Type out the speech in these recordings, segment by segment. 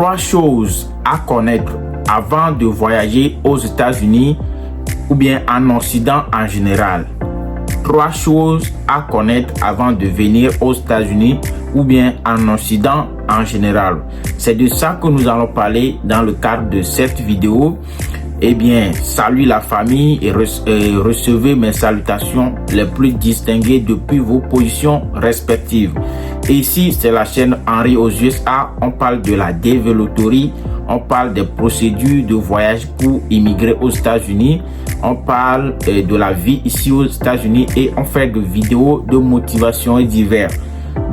3 choses à connaître avant de voyager aux États-Unis ou bien en Occident en général. 3 choses à connaître avant de venir aux États-Unis ou bien en Occident en général. C'est de ça que nous allons parler dans le cadre de cette vidéo. Eh bien, salut la famille et recevez mes salutations les plus distinguées depuis vos positions respectives. Et ici, c'est la chaîne Henri aux USA. On parle de la développerie, on parle des procédures de voyage pour immigrer aux États-Unis. On parle de la vie ici aux États-Unis et on fait des vidéos de motivation et divers.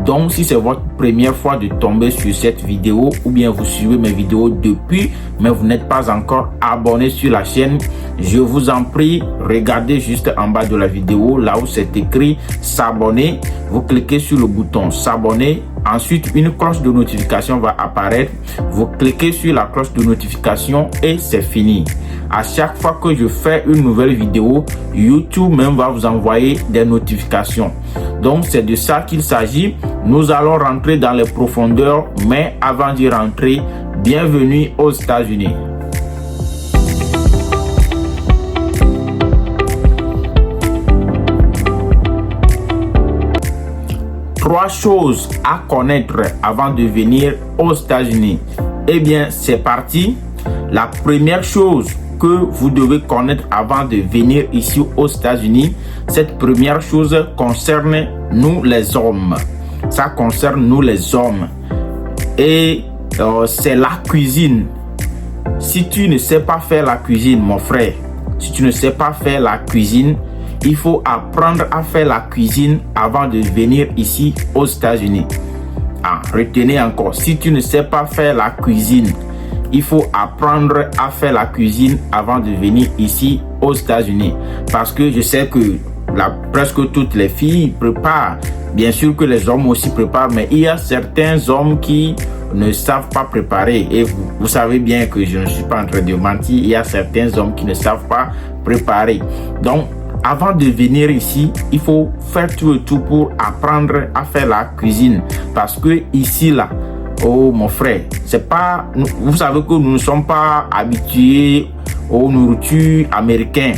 Donc, si c'est votre première fois de tomber sur cette vidéo ou bien vous suivez mes vidéos depuis, mais vous n'êtes pas encore abonné sur la chaîne, je vous en prie, regardez juste en bas de la vidéo, là où c'est écrit s'abonner. Vous cliquez sur le bouton s'abonner. Ensuite, une cloche de notification va apparaître. Vous cliquez sur la cloche de notification et c'est fini. À chaque fois que je fais une nouvelle vidéo, YouTube même va vous envoyer des notifications. Donc, c'est de ça qu'il s'agit. Nous allons rentrer dans les profondeurs, mais avant d'y rentrer, bienvenue aux États-Unis. Trois choses à connaître avant de venir aux États-Unis. Eh bien, c'est parti. La première chose que vous devez connaître avant de venir ici aux États-Unis, cette première chose concerne nous les hommes. Ça concerne nous les hommes. Et c'est la cuisine. Si tu ne sais pas faire la cuisine, mon frère, si tu ne sais pas faire la cuisine, il faut apprendre à faire la cuisine avant de venir ici aux États-Unis. Retenez encore, si tu ne sais pas faire la cuisine, il faut apprendre à faire la cuisine avant de venir ici aux États-Unis. Parce que je sais que presque toutes les filles préparent. Bien sûr que les hommes aussi préparent, mais il y a certains hommes qui ne savent pas préparer. Et vous savez bien que je ne suis pas en train de mentir. Il y a certains hommes qui ne savent pas préparer. Donc, avant de venir ici, il faut faire tout et tout pour apprendre à faire la cuisine. Parce que ici, là, oh mon frère, c'est pas, vous savez que nous ne sommes pas habitués aux nourritures américaines.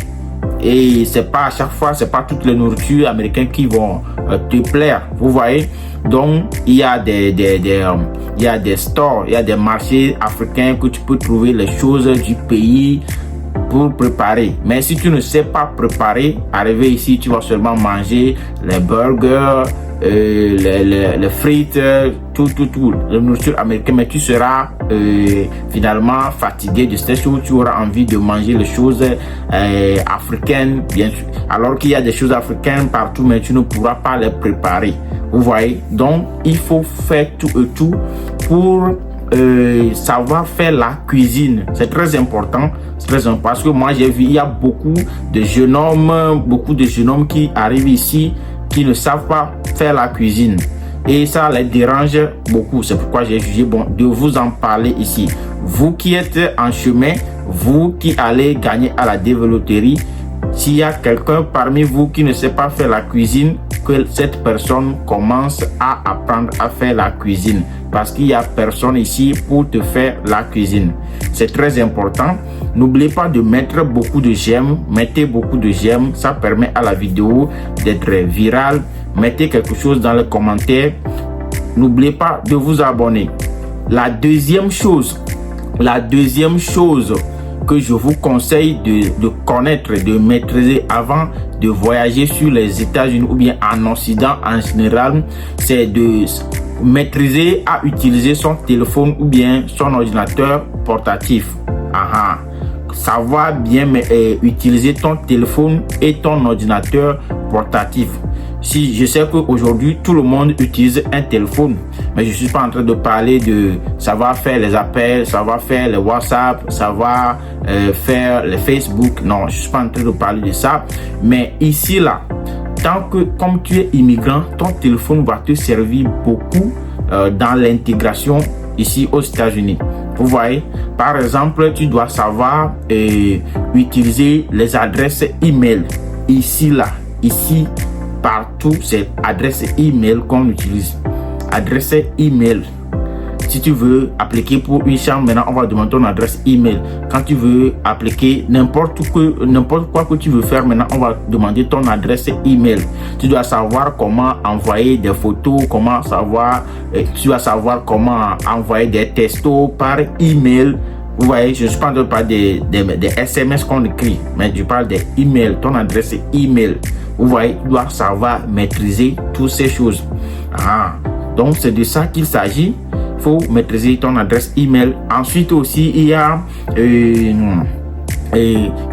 Et c'est pas à chaque fois, c'est pas toutes les nourritures américaines qui vont te plaire. Vous voyez? Donc, il y a des stores, il y a des marchés africains que tu peux trouver les choses du pays pour préparer. Mais si tu ne sais pas préparer, arriver ici, tu vas seulement manger les burgers, les frites, tout, la nourriture américaine, mais tu seras finalement fatigué de ces choses. Tu auras envie de manger les choses africaines, bien sûr. Alors qu'il y a des choses africaines partout, mais tu ne pourras pas les préparer. Vous voyez? Donc, il faut faire tout et tout pour savoir faire la cuisine. C'est très important. C'est très important parce que moi, j'ai vu, il y a beaucoup de jeunes hommes qui arrivent ici qui ne savent pas faire la cuisine et ça les dérange beaucoup. C'est pourquoi j'ai jugé bon de vous en parler ici. Vous qui êtes en chemin, vous qui allez gagner à la développerie, s'il y a quelqu'un parmi vous qui ne sait pas faire la cuisine, que cette personne commence à apprendre à faire la cuisine, parce qu'il n'y a personne ici pour te faire la cuisine. C'est très important. N'oubliez pas de mettre beaucoup de j'aime. Mettez beaucoup de j'aime. Ça permet à la vidéo d'être virale. Mettez quelque chose dans les commentaires. N'oubliez pas de vous abonner. La deuxième chose que je vous conseille de connaître, de maîtriser avant de voyager sur les États-Unis ou bien en Occident en général, c'est de maîtriser à utiliser son téléphone ou bien son ordinateur portatif. Savoir bien utiliser ton téléphone et ton ordinateur portatif. Si je sais qu'aujourd'hui tout le monde utilise un téléphone, mais je suis pas en train de parler de savoir faire les appels, savoir faire les WhatsApp, savoir faire les Facebook. Non, je suis pas en train de parler de ça. Mais ici là, tant que comme tu es immigrant, ton téléphone va te servir beaucoup dans l'intégration ici aux États-Unis. Vous voyez, par exemple, tu dois savoir utiliser les adresses email. Ici partout, c'est adresse email qu'on utilise. Adresse email. Si tu veux appliquer pour une chambre, maintenant on va demander ton adresse email. Quand tu veux appliquer n'importe quoi que tu veux faire, maintenant on va demander ton adresse email. Tu dois savoir comment envoyer des photos, tu dois savoir comment envoyer des textos par email. Vous voyez, je ne suis pas en train de parler des SMS qu'on écrit, mais je parle des emails, ton adresse email. Vous voyez, tu dois savoir maîtriser toutes ces choses. Donc, c'est de ça qu'il s'agit. Il faut maîtriser ton adresse email. Ensuite aussi, il y a...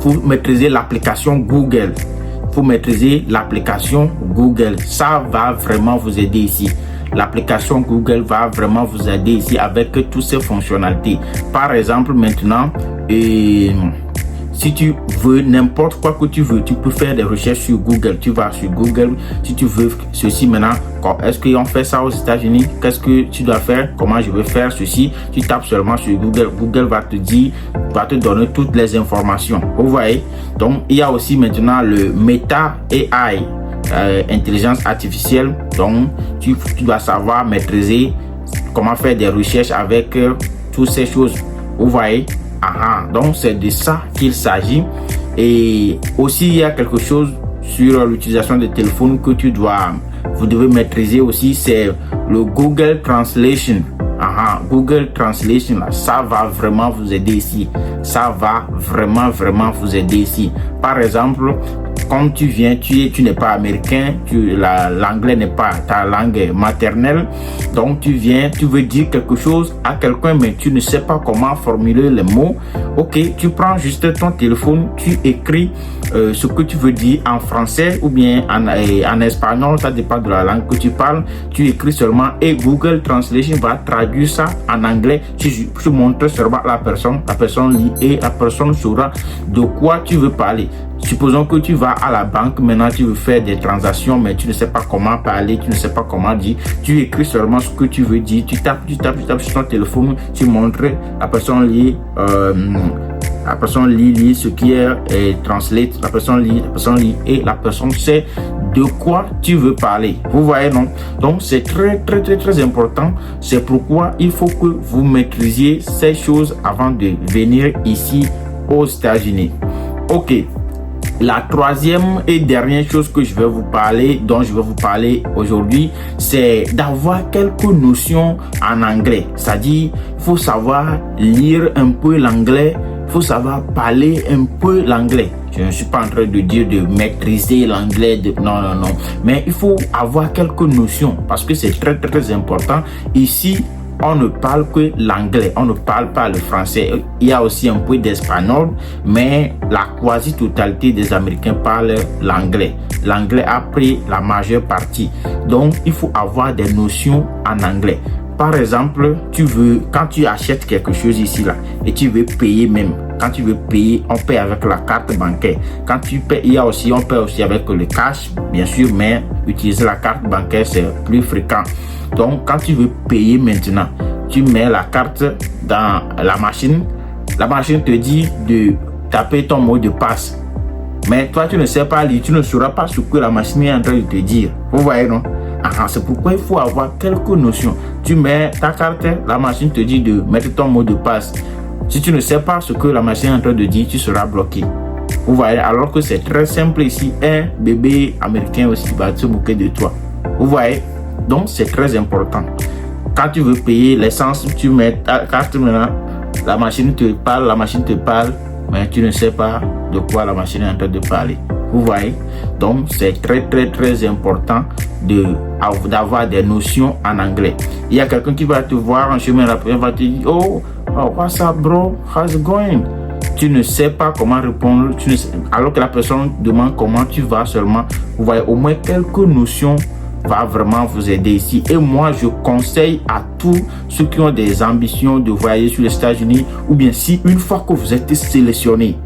faut maîtriser l'application Google. Il faut maîtriser l'application Google. Ça va vraiment vous aider ici. L'application Google va vraiment vous aider ici avec toutes ces fonctionnalités. Par exemple, maintenant, si tu veux n'importe quoi que tu veux, tu peux faire des recherches sur Google. Tu vas sur Google. Si tu veux ceci maintenant, est-ce qu'on fait ça aux États-Unis? Qu'est-ce que tu dois faire? Comment je veux faire ceci? Tu tapes seulement sur Google. Google va te dire, va te donner toutes les informations. Vous voyez? Donc, il y a aussi maintenant le Meta AI. Intelligence artificielle. Donc tu dois savoir maîtriser comment faire des recherches avec toutes ces choses. Vous voyez? Donc c'est de ça qu'il s'agit. Et aussi il y a quelque chose sur l'utilisation des téléphones que vous devez maîtriser aussi, c'est le Google Translation. Google Translation, là, ça va vraiment vous aider ici. Ça va vraiment vous aider ici. Par exemple, quand tu viens, tu n'es pas américain, l'anglais n'est pas ta langue maternelle, donc tu viens, tu veux dire quelque chose à quelqu'un, mais tu ne sais pas comment formuler les mots. Ok, tu prends juste ton téléphone, tu écris ce que tu veux dire en français ou bien en espagnol, ça dépend de la langue que tu parles. Tu écris seulement et Google Translation va traduire ça en anglais. Tu montres seulement à la personne lit et la personne saura de quoi tu veux parler. Supposons que tu vas à la banque, maintenant tu veux faire des transactions, mais tu ne sais pas comment parler, tu ne sais pas comment dire. Tu écris seulement ce que tu veux dire, tu tapes sur ton téléphone, tu montres, la personne lit ce qui est translate, la personne lit et la personne sait de quoi tu veux parler. Vous voyez, non? Donc c'est très important. C'est pourquoi il faut que vous maîtrisiez ces choses avant de venir ici aux États-Unis. Ok. La troisième et dernière chose dont je vais vous parler aujourd'hui, c'est d'avoir quelques notions en anglais. C'est-à-dire, il faut savoir lire un peu l'anglais, il faut savoir parler un peu l'anglais. Je ne suis pas en train de dire de maîtriser l'anglais, non. Mais il faut avoir quelques notions parce que c'est très important. Ici, on ne parle que l'anglais, on ne parle pas le français. Il y a aussi un peu d'espagnol, mais la quasi-totalité des Américains parlent l'anglais. L'anglais a pris la majeure partie. Donc, il faut avoir des notions en anglais. Par exemple, quand tu achètes quelque chose ici, là, et tu veux payer même. Quand tu veux payer, on paye avec la carte bancaire. Quand tu payes, on paye aussi avec le cash, bien sûr, mais utiliser la carte bancaire, c'est plus fréquent. Donc, quand tu veux payer maintenant, tu mets la carte dans la machine. La machine te dit de taper ton mot de passe. Mais toi, tu ne sais pas lire, tu ne sauras pas ce que la machine est en train de te dire. Vous voyez, non? C'est pourquoi il faut avoir quelques notions. Tu mets ta carte, la machine te dit de mettre ton mot de passe. Si tu ne sais pas ce que la machine est en train de dire, tu seras bloqué. Vous voyez, alors que c'est très simple ici. Un bébé américain aussi va se moquer de toi. Vous voyez? Donc, c'est très important. Quand tu veux payer l'essence, tu mets ta carte maintenant. La machine te parle, mais tu ne sais pas de quoi la machine est en train de parler. Vous voyez? Donc, c'est très important d'avoir des notions en anglais. Il y a quelqu'un qui va te voir en chemin, après va te dire, oh, what's up, bro? How's it going? Tu ne sais pas comment répondre, alors que la personne demande comment tu vas seulement. Vous voyez, au moins quelques notions va vraiment vous aider ici. Et moi, je conseille à tous ceux qui ont des ambitions de voyager sur les États-Unis, ou bien si une fois que vous êtes sélectionné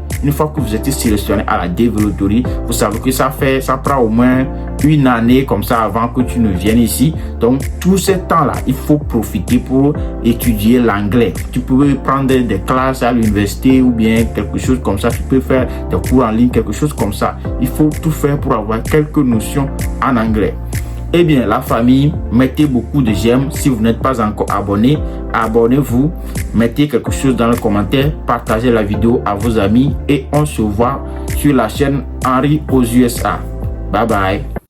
à la développerie, vous savez que ça prend au moins une année comme ça avant que tu ne viennes ici. Donc, tout ce temps-là, il faut profiter pour étudier l'anglais. Tu peux prendre des classes à l'université ou bien quelque chose comme ça. Tu peux faire des cours en ligne, quelque chose comme ça. Il faut tout faire pour avoir quelques notions en anglais. Eh bien, la famille, mettez beaucoup de j'aime. Si vous n'êtes pas encore abonné, abonnez-vous. Mettez quelque chose dans le commentaire. Partagez la vidéo à vos amis. Et on se voit sur la chaîne Henri aux USA. Bye bye.